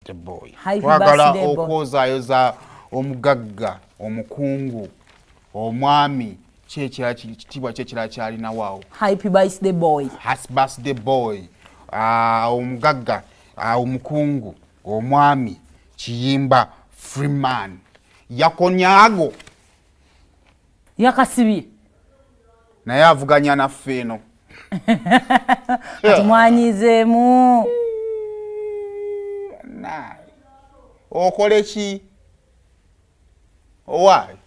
the boy. Twagala okwozaayoza omugagga, omukungu, omwami, kitibwa kyekira kyalina waawo. Happy birthday boy. Happy birthday boy. Omugagga, omukungu, omwami, Kiyimba Freeman. Yakonyago. Yakasibye. Naye avuganya naffe eno. Atumwanyizeemu. Naye. Okole ki? Owaayi.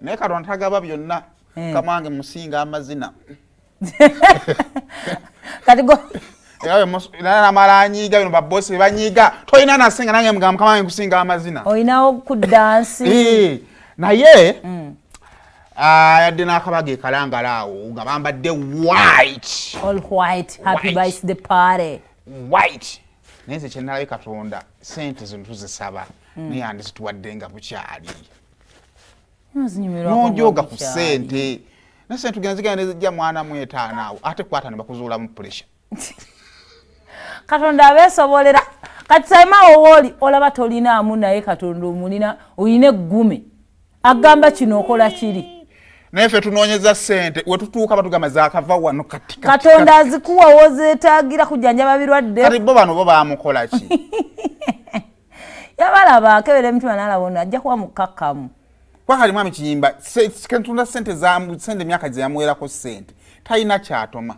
Naye Katonda tagaba byonna. Kamange musinga amazina. Kati go. Yawe namala anyiga bino babosi banyiga. Toyina nasinga nange mugamba kamange kusinga amazina. Oyinawo ku dansi. Naye yadde n'akabage kalangalaawo nga bambadde white. All white. Happy birthday party. White. Naye nze kyennalabe Katonda ssente zino tuzisaba naye andizituwadde nga bukyali. Nonjoga ku ssente. Na ssente tugenda zigenda nezijja mwana mu 5 awo ate kwata ne bakuzuulamu pressure. Katonda abeesobolera. Kati Saymore woli olaba tolinaamu naye Katonda omulina oyina eggume. Agamba kino okola kiri. Naye ffe tunoonyeza ssente we tutuuka batugamba zaakava wano kati. Katonda azikuwa wozeetaagira kujjanjaba birwadde. Kati bo bano bo baamukola ki? Yabalaba akebera emitima n'alabona ajja kuba mukkakkamu. Kwakali mwami Kiyimba kentunda ssente ssente myaka gye yamuwerako ssente talina kyatoma.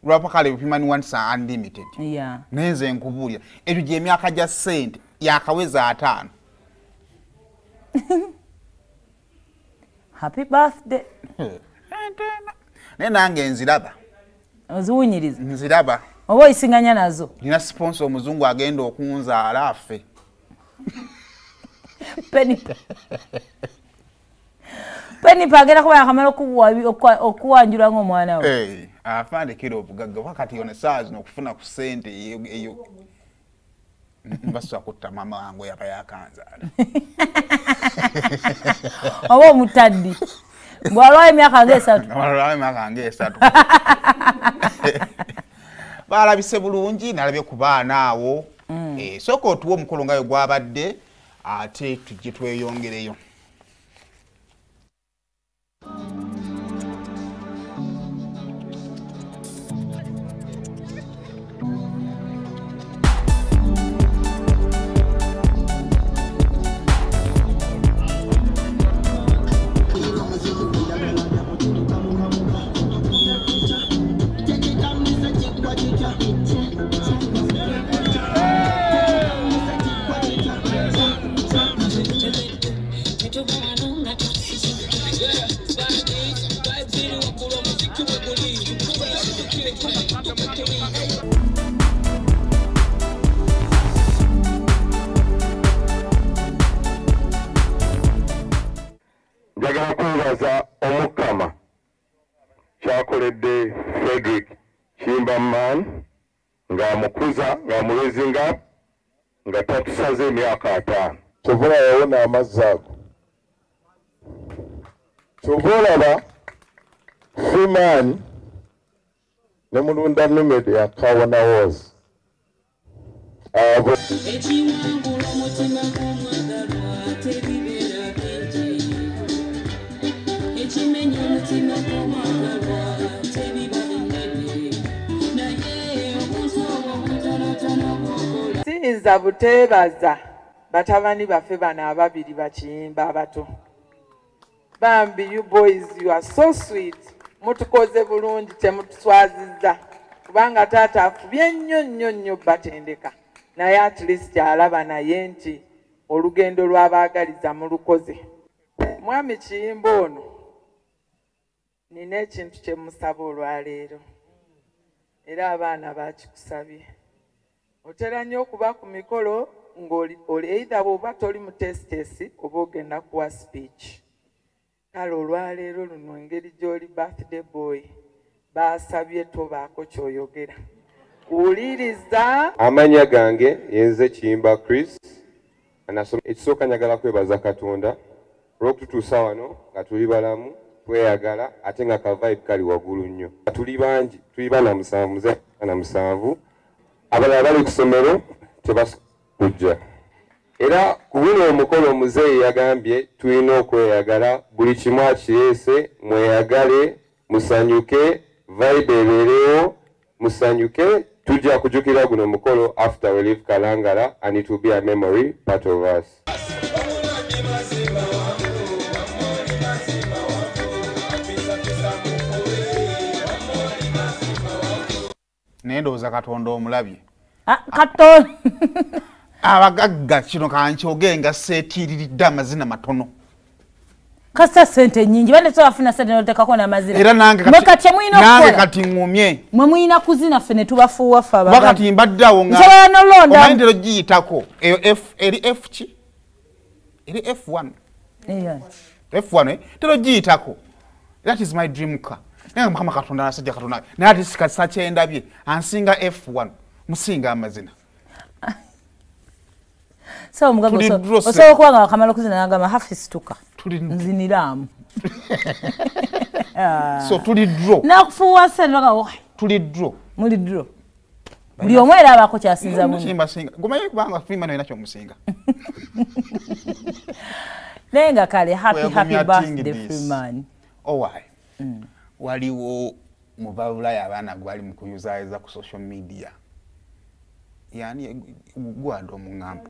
Lwapakale bupimani once unlimited. Yeah. Nenze nkubulya ekyo gye emyaka gya ssente yakaweza 5. Happy birthday. Naye nange nziraba. Oziwunyiriza. Nziraba. Oba oyisinganya nazo. Nina sponsor omuzungu agenda okunzaala affe. Penny agenda kuba yakamala okuwanjula ng'omwana we. Afandikira obugagga wakati yona saa zino okufuna ku ssente eyo. Mbaswa kutta mama wangu yaba yakanzaala. Oba omutaddi. Bwalwayo emyaka ng'esatu. Bwalwayo emyaka ng'esatu. Balabise bulungi nalabye ku baana awo. Sooka otuwa omukolo nga bwe gwabadde ate tujje tweyongereyo. Njagala kwebaza Omukama kyakoledde Frederick Kimbaman ng'amukuza ng'amulezinga nga tatusaze emyaka 5. Kyova yawona amazzi ago. Kyova olaba Freeman ne mulunda Numede yakawona wozi. Siyinza buteebaza batabani baffe bano ababiri Bakiyimba abato. Bambi, you boys, you are so sweet. Mutukoze bulungi temutuswazizza. Kubanga taata afubye nnyo batendeka. Naye at least alaba naye nti olugendo lw'abaagaliza mulukoze. Mwami Kiyimba ono nina ekintu kye musaba olwaleero. Era abaana bakikusabye. Otera nnyo okuba ku mikolo ng'oli either bw'oba toli mu testesi oba ogenda kuwa speech. Kale olwaleero luno engeri gy'oli birthday boy baasabye tobaako ky'oyogera. Kuwuliriza. Amanya gange yenze Kiyimba Chris. Ekisooka njagala kwebaza Katonda olw'okututuusa wano nga tuli balamu tweyagala ate nga ka vibe kali waggulu nnyo. Tuli bangi, tuli bana 7. Abalala bali ku ssomero kujja. Era ku guno omukolo muzeeyi yagambye tulina okweyagala, buli kimu akireese, mweyagale, musanyuke, vibe ebeerewo, musanyuke. Tujja kujjukira guno omukolo after we leave Kalangala, and it will be a memory part of us. Ndowooza Katonda omulabye. Katonda Abagagga kino kankyoge nga seetiiriridde amazina matono. Kasa ssente nnyingi bane so bafuna ssente n'oteekako n'amazina. Era nange kati ngumye. Mwe muyina kuzina ffe ne tubafuuwa ffe abagagga. Wakati mbaddeawo nga nsobola n'olonda. Omanyi ntero giyitako. Eri F ki? Eri F1. F1 tero giyitako. That is my dream car. Nenga Mukama Katonda asajja Katonda. Naye ati sikasa kyendabye ansinga F1. Musinga amazina. So Omugagga osobola okuba nga wakamala okuzina n'agamba hafisituka nziniramu. So tuli draw. Nakufuuwa ssente n'ogamba tuli draw. Muli draw. Buli omu era abaako kyasinza munno. Musimba singa. Gumanyi kubanga Freeman alina kyomusinga. Naye nga kale happy birthday Freeman. Why? Waliwo mu Bulaya abaana gwali mu kuyuzaayiza ku social media. Yani gwado omungamba.